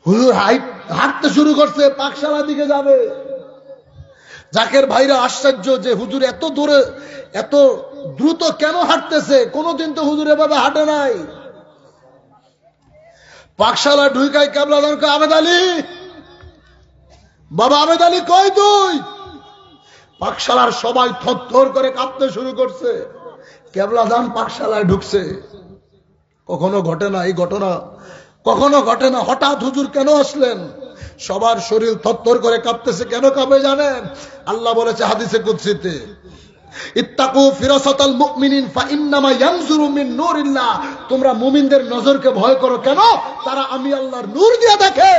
হুজুর হাঁটতে শুরু করছে, পাকশালা দিকে যাবে। জাকের ভাইরা আশ্চর্য যে হুজুর এত দূরে এত দ্রুত কেন হাঁটতেছে, কোনদিন তো হুজুর এভাবে হাঁটে নাই। পাকশালা ঢুকাই কেবলাদানকে, আবেদ আলী, বাবা আবেদ আলী কই তুই? পাকশালার সবাই থরথর করে কাঁপতে শুরু করছে। কেবলাদান পাকশালায় ঢুকছে। কখনো ঘটে না এই ঘটনা, কখনো ঘটে না। হঠাৎ হুজুর কেন আসলেন? সবার শরীর থরথর করে কাঁপতেছে। কেন কাঁপে জানেন? আল্লাহ বলেছে হাদিসে কুদসিতে, ইত্তাকু ফিরাসাতাল মুমিনিন ফাইন্নামা ইয়ানজুরু মিন নূরিল্লাহ। তোমরা মুমিনদের নজরকে ভয় করো। কেন? তারা আমি আল্লাহর নূর দিয়ে দেখে।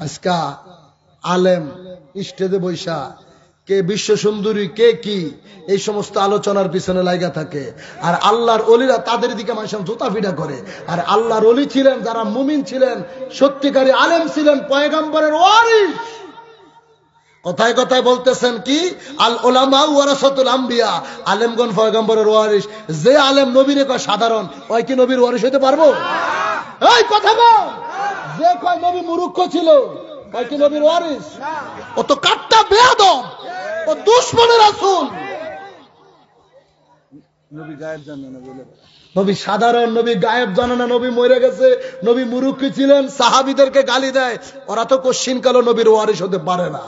আজকা আলেম স্টেজে বৈশা কে বিশ্ব সুন্দরী, কে কি, এই সমস্ত আলোচনার পিছনে লাগা থাকে। আর আল্লাহর ওলিরা তাদের দিকে মানুষ জুতা ফিটা করে। আর আল্লাহর ওলি ছিলেন যারা মুমিন ছিলেন, সত্যিকারী আলেম ছিলেন, পয়গম্বরের ওয়ারিস। কথায় কথায় বলতেছেন কি, আল উলামা ওয়ারাসাতুল আম্বিয়া, আলেমগণ পয়গম্বরের ওয়ারিস। যে আলেম নবীর কয় সাধারণ, ওই কি নবীর ওয়ারিস হইতে পারবো? এই কথা বল। যে কয় নবী মূর্খ ছিল, ওই কি নবীর ওয়ারিস? ও তো কাট্টা বেয়াদব, ও দুশমনের রাসূল। নবী গায়েব জানে না বলে, নবী সাধারণ, নবী গায়েব জানে না, নবী মরে গেছে, নবী মূর্খ ছিলেন, সাহাবীদেরকে গালি দেয়। ওরা তো কোশ্চিন কালো নবীর ওয়ারিস হতে পারে না।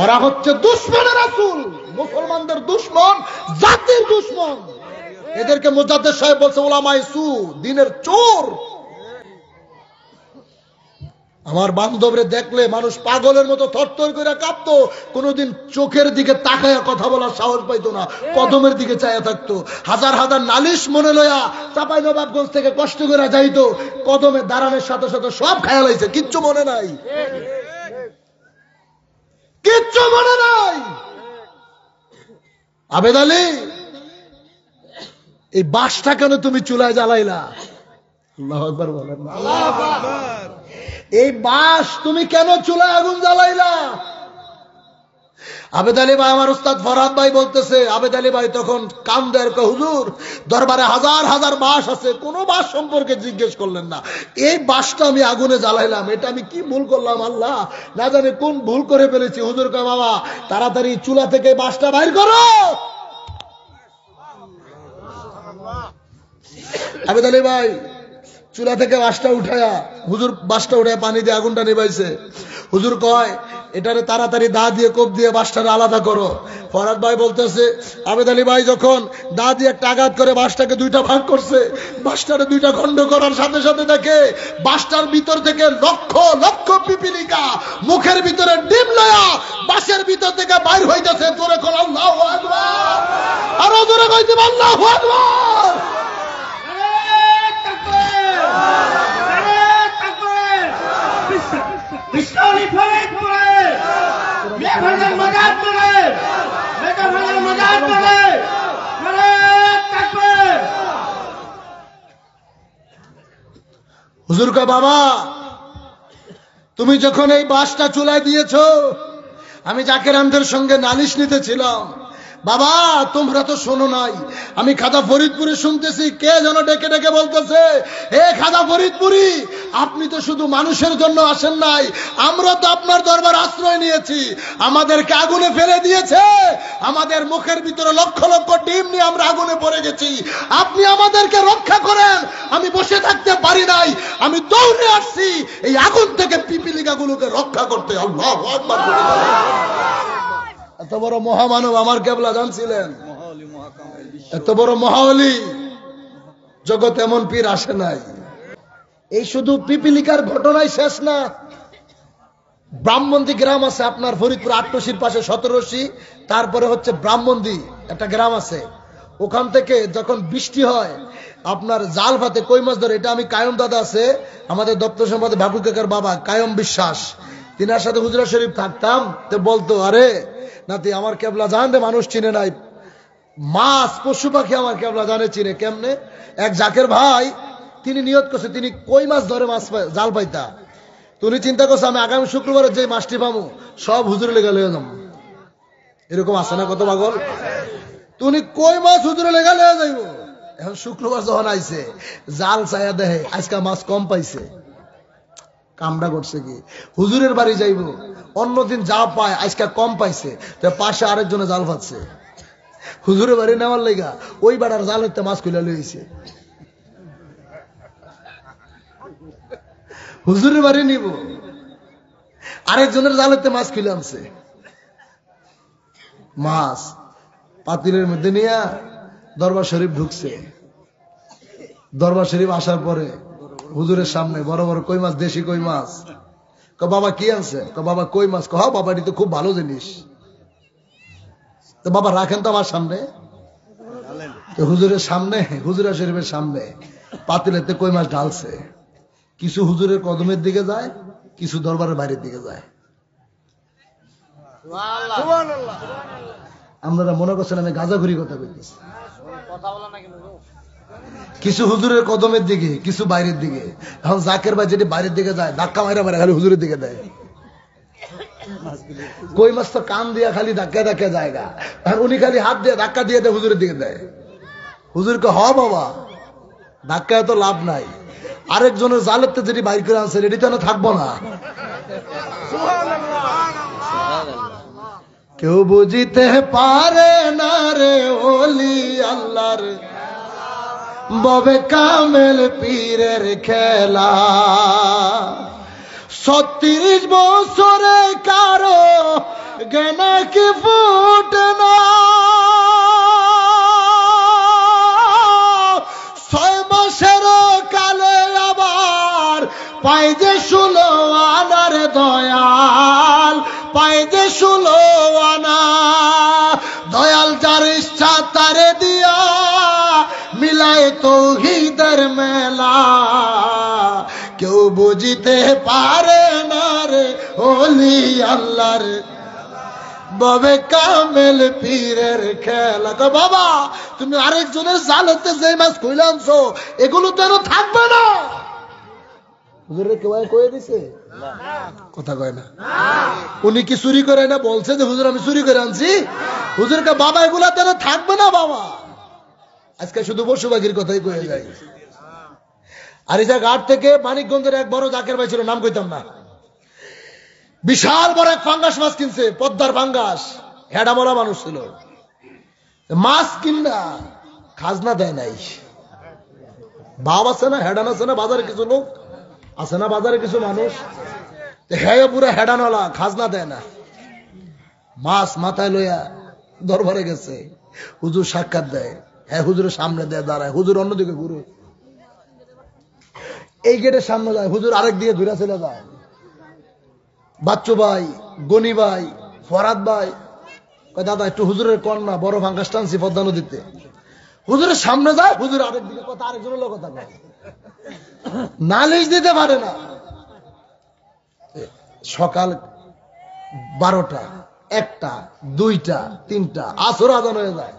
ওরা হচ্ছে দুশমনের রাসূল, মুসলমানদের দুশমন, জাতির দুশমন। এদেরকে মুজাদ্দিদ সাহেব বলছে উলামায়ে সু, দ্বীনের চোর। আমার বান্ধবরে দেখলে মানুষ পাগলের মতো থরথর করে কাঁপতো। কোনোদিন চোখের দিকে তাকায়া কথা বলার সাহস পাইতো না, কদমের দিকে চায়া থাকতো। হাজার হাজার নালিশ মনে লয়া চাঁপাইনবাবগঞ্জ থেকে কষ্ট করে যাইতো। কদমে দাঁড়ানোর সাথে সাথে সব খেয়াল হয়েছে, কিচ্ছু মনে নাই, কিচ্ছু মনে নাই। আবেদ আলী, এই বাঁশটা কেন তুমি চুলায় জ্বালাইলা? আল্লাহু আকবার বলেন। আল্লাহু আকবার। এই বাঁশ তুমি কেন চুলায় আগুন জ্বালাইলা? আবেদ আলী ভাই, আমার উস্তাদ ফরহাদ ভাই বলতেছে, আবেদ আলী ভাই তখন কান্দের, হুজুর দরবারে হাজার হাজার বাঁশ আছে, কোন বাঁশ সম্পর্কে জিজ্ঞেস করলেন না। এই বাঁশটা আমি আগুনে জ্বালাইলাম, এটা আমি কি ভুল করলাম আল্লাহ, না জানি কোন ভুল করে ফেলেছি। হুজুর কয়, বাবা তাড়াতাড়ি চুলা থেকে বাঁশটা বাইর করো। আবেদ আলী ভাই চুলা থেকে বাঁশটা উঠায়া, হুজুর বাঁশটা উঠায় পানি দিয়ে আগুনটা নিবাইছে। হুজুর কয়, এটারে তাড়াতাড়ি দা দিয়ে কোপ দিয়ে বাঁশটারে আলাদা করো। ফরহাদ ভাই বলতেছে, আবেদ আলী ভাই যখন দা দিয়ে একটা আঘাত করে বাঁশটাকে দুইটা ভাগ করছে, বাঁশটারে দুইটা খণ্ড করার সাথে সাথে দেখে বাঁশটার ভিতর থেকে লক্ষ লক্ষ পিপিলিকা মুখের ভিতরে ডিম লয়া বাঁশের ভিতর থেকে বাইর হইতেছে। জোরে কর আল্লাহু আকবার, আরো জোরে কইতে আল্লাহু আকবার। হুজুর কয়, বাবা তুমি যখন এই বাঁশটা চুলায় দিয়েছো, আমি জাকের আহমদের সঙ্গে নালিশ নিতেছিলাম। বাবা তোমরা তো শোনো নাই, আমি খাজা ফরিদপুরে শুনতেছি কে যেন ডেকে ডেকে বলতেছে, হে খাজা ফরিদপুরি, আপনি তো শুধু মানুষের জন্য আসেন নাই, আমরা তো আপনার দরবার আশ্রয় নিয়েছি, আমাদেরকে আগুনে ফেলে দিয়েছে, আমাদের মুখের ভিতরে লক্ষ লক্ষ ডিম নিয়ে আমরা আগুনে পড়ে গেছি, আপনি আমাদেরকে রক্ষা করেন। আমি বসে থাকতে পারি নাই, আমি দৌড়ে আসছি এই আগুন থেকে পিপিলিকাগুলোকে রক্ষা করতে। আল্লাহু আকবার। এত বড় মহামানব আমার কেবলা জানছিলেন, এত বড় মহাওলি জগৎ এমন পীর আসে নাই। এই শুধু পিপিলিকার ঘটনাই শেষ না। ব্রাহ্মণদি গ্রাম আছে আপনার ফরিদপুর আটরশির পাশে, 17রশি, তারপরে হচ্ছে ব্রাহ্মণদি একটা গ্রাম আছে। ওখান থেকে যখন বৃষ্টি হয় আপনার জাল ভাতে কই মাছ ধরে। এটা আমি কায়ম দাদা আছে আমাদের দপ্তর সম্পাদক বাবু কাকার বাবা কায়ম বিশ্বাস, তিনার সাথে হুজরা শরীফ থাকতাম। তো বলতো, আরে নাতি আমার কেবলা জানতে মানুষ চিনে নাই, মাছ পশু পাখি আমার কেবলা জানে চিনে কেমনে। এক জাকের ভাই তিনি নিয়ত করছে তিনি কই মাছ ধরে মাছ জাল পাইতা। তুমি চিন্তা করছো আমি আগামী শুক্রবারে যে মাছটি পাবো সব হুজুরে লেগে লয়ে যাবো। এরকম আছে না কত পাগল? তুমি কই মাছ হুজুরে লেগে লয়ে যাইব। এখন শুক্রবার যখন আইছে জাল চাইয়া দেখে আজকে মাছ কম পাইছে, কামড়া করছে কি হুজুরের বাড়ি যাইব, অন্যদিন যা পায় আজকে কম পাইছে, তো পাশে আরেকজনে জাল পাচ্ছে, হুজুরের বাড়ি নেওয়ার লেগা ওই বেড়ার জাল হইতে মাছ খুলে লইছে, হুজুরের বাড়ি নিব আরেকজনের জাল হইতে মাছ খুলে আনছে, মাছ পাতিলের মধ্যে নিয়ে দরবার শরীফ ঢুকছে। দরবার শরীফ আসার পরে হুজুরের সামনে বড় বড় কই মাছ, দেশি কই মাছ। বাবা কি আনছে? বাবা কই মাছ। বাবা এটি তো খুব ভালো জিনিস, তো বাবা রাখেন তো আমার সামনে। হুজুরের সামনে, হুজুরা শরীফের সামনে পাতিলেতে কই মাছ ঢালছে, কিছু হুজুরের কদমের দিকে যায়, কিছু দরবারের বাইরের দিকে যায়। আপনারা মনে করছেন আমি গাঁজাখুরি কথা বলতেছি? কিছু হুজুরের কদমের দিকে, কিছু বাইরের দিকে। এখন জাকের ভাই যেটি বাইরের দিকে যায় ধাক্কা মারা মারা খালি হুজুরের দিকে দেয়। কই মাছ তো কান দিয়া খালি ধাক্কা ধাক্কা জায়গা, আর উনি খালি হাত দিয়ে ধাক্কা দিয়ে দেয় হুজুরের দিকে দেয়। হুজুরকে বাবা ধাক্কায় তো লাভ নাই, আরেকজনের জালের যেটি বাইর করে আনছে এটি তো থাকবো না। কেউ বুঝিতে পারে না রে ওলি আল্লাহর ববে কামেল পীরের খেলা। 36 বছরে কারো জ্ঞান কি ফুটে না, 6 মাসের কালে আবার পাই যে 16 আনার দয়াল, পাই যে 16 আনা। দয়াল যার ইচ্ছা তারে দিয়া মিলায় তৌহিদের মেলা। কেউ বুঝিতে পারে না রে ওলি আল্লাহর ববে কামেল পীরের খেলা। বাবা তুমি আরেকজনের জালেতে যে মাছ কইলে আনছো এগুলো তো থাকবে না। হুজুরের কেউ কয়ে দিছে? কথা কয় না। উনি কি চুরি করে না বলছে যে হুজুর আমি চুরি করে আনছি? হুজুরকে বাবা এগুলা তো থাকবে না বাবা। আজকে শুধু পশুপাখির কথাই কয়ে যায়। আরিচা ঘাট থেকে মানিকগঞ্জের এক বড় জাকের ভাই ছিল, নাম কইতাম না, বিশাল বড় এক ফাঙ্গাস মাছ কিনছে, পদ্মার ফাঙ্গাস, হেডামরা মানুষ ছিল। মাছ কিনা খাজনা দেয় নাই। ভাব আছে না, হেডান আছে না বাজারে, কিছু লোক আছে না বাজারে, কিছু মানুষ হ্যাঁ পুরো হেডানওয়ালা, খাজনা দেয় না। মাছ মাথায় লইয়া দরবারে গেছে, হুজুর সাক্ষাৎ দেয়, হ্যাঁ হুজুরের সামনে দেয় দাঁড়ায়, হুজুর অন্যদিকে ঘুরে, এই গেটের সামনে যায়, হুজুর আরেক দিকে ঘুরে চলে যায়। বাচ্চু ভাই, গনি ভাই, ফরাদ ভাই দাদা একটু হুজুরের কন্যা বড় ফাঙ্গাস টানছি পদ্মা নদীতে। হুজুরের সামনে যায়, হুজুর আরেক দিকে কথা, আরেকজনের লোক কথা কয়, নালিশ দিতে পারে না। সকাল 12টা, 1টা, 2টা, 3টা, আসর আজান হয়ে যায়।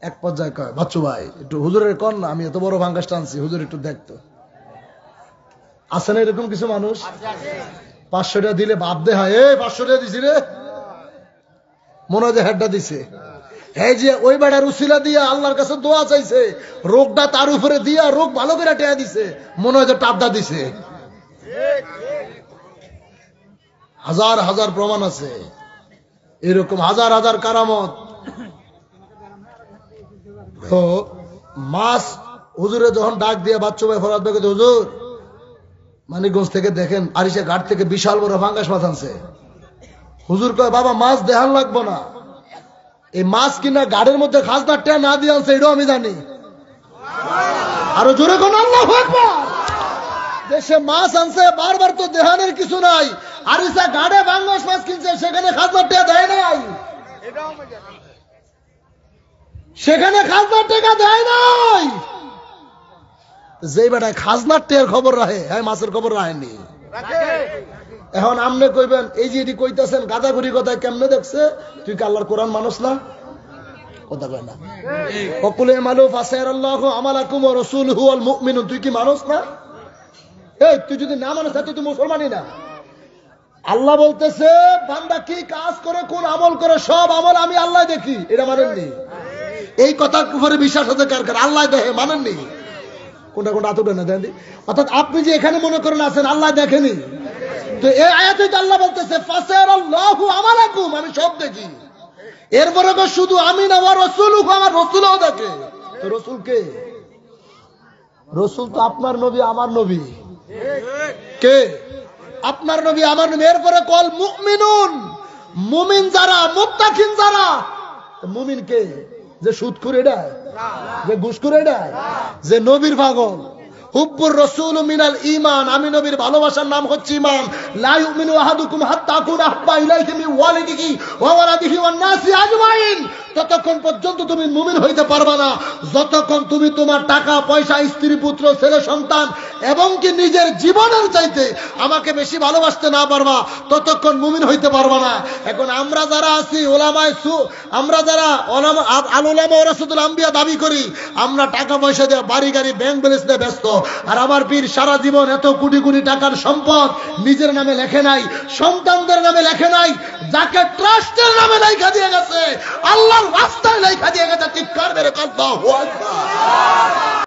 এক পর্যায়ে কয় বাচ্চু ভাই একটু হুজুরের কন্যা, আমি এত বড় ফাঙ্গাস টানছি, হুজুর একটু দেখতো। আছে না এরকম কিছু মানুষ? 500 টাকা দিলে বাপ দে হয়, 500 টাকা দিছি রে, মনে হয় যে হেডটা দিছে। এই যে ওই বেড়ার উসিলা দিয়া আল্লাহর কাছে দোয়া চাইছে, রোগটা তার উপরে দিয়া রোগ ভালো করে টেয়া দিছে, মনে হয় যে টাপদা দিছে। হাজার হাজার প্রমাণ আছে এরকম, হাজার হাজার কারামত। তো মাছ হুজুরে যখন ডাক দিয়ে বাচ্চু ভাই ফরাদ ভাই, হুজুর মানিকগঞ্জ থেকে দেখেন আরিচা ঘাট থেকে বিশাল বড় ফাঙ্গাস মাছ আনছে। হুজুর কয় বাবা মাছ দেখান লাগবো না, এই মাছ কিনা গাড়ির মধ্যে খাজনার টেয়া না দিয়ে আনছে, এটাও আমি জানি। আরো জোরে কোন আল্লাহু আকবার। দেশে মাছ আনছে বারবার তো দেহানের কিছু নাই, আরিচা ঘাটে ফাঙ্গাস মাছ কিনছে, সেখানে খাজনার টেয়া দেয় নাই, সেখানে খাজনার টাকা দেয় নাই। যেই বেটায় খাজনার টেয়ার খবর রাখে, হ্যাঁ মাছের খবর রাখেনি। এখন আমনে কইবেন এই যে এটি কইতাছেন গাঁজাখুরি কথায় কেমনে দেখছে? তুই কি আল্লাহর কোরআন মানুষ না? কথা কয় না। ওয়াকুল আমালু ফাসায়ারাল্লাহু আমালাকুম ওয়া রাসূলুহু ওয়াল মুমিনুন, তুই কি মানুষ না? এই তুই যদি না মানুষ তাহলে তুই মুসলমানই না। আল্লাহ বলতেছে বান্দা কি কাজ করে, কোন আমল করে, সব আমল আমি আল্লাহ দেখি, এটা মানেননি? এই কথার উপরে বিশ্বাস আছে কার কার? আল্লাহ দেখে, মানেননি? কোনটা কোনটা আতুটা না দেন। অর্থাৎ আপনি যে এখানে মনে করেন আছেন, আল্লাহ দেখেনি। তো এই আয়াতে তো আল্লাহ বলতেছে ফাসারাল্লাহু আমালাকুম, আমি সব দেখি। এরপরে শুধু আমি না, আমার রাসূলুহু, আমার রাসূলও দেখে। তো রাসূল কে? রাসূল তো আপনার নবী, আমার নবী। কে? আপনার নবী, আমার নবী। এরপরে কল মুমিনুন, মুমিন যারা, মুত্তাকিন যারা। মুমিন কে? যে সুদ করে দেয়, যে ঘুষ করে দেয়, যে নবীর পাগল। হুব্বুর রাসূল মিনাল ঈমান, আমি নবীর ভালোবাসার নাম হচ্ছে ঈমান। লা ইউমিনু আহাদুকুম হাত্তা আকুনা আহব্বা ইলাইহি মিন ওয়ালিদিহি ওয়া ওয়ালাদিহি ওয়ান নাসি আজমাইন। ততক্ষণ পর্যন্ত তুমি মুমিন হইতে পারবা না যতক্ষণ তুমি তোমার টাকা পয়সা, স্ত্রী পুত্র, ছেলে সন্তান এবং কি নিজের জীবনের চাইতে আমাকে বেশি ভালোবাসতে না পারবা, ততক্ষণ মুমিন হইতে পারবা না। এখন আমরা যারা আছি ওলামায়ে সু, আমরা যারা আল উলামা ওয়ারাসাতুল আম্বিয়া দাবি করি, আমরা টাকা পয়সা দিয়ে, বাড়ি গাড়ি, ব্যাংক ব্যালেন্স দিয়ে ব্যস্ত। আর আমার পীর সারা জীবন এত কোটি কোটি টাকার সম্পদ নিজের নামে লেখে নাই, সন্তানদের নামে লেখে নাই, যাকে ট্রাস্টের নামে লেখা দিয়ে গেছে, আল্লাহর রাস্তায় লেখা দিয়ে গেছে। চিৎকার মেরে আল্লাহু আকবার।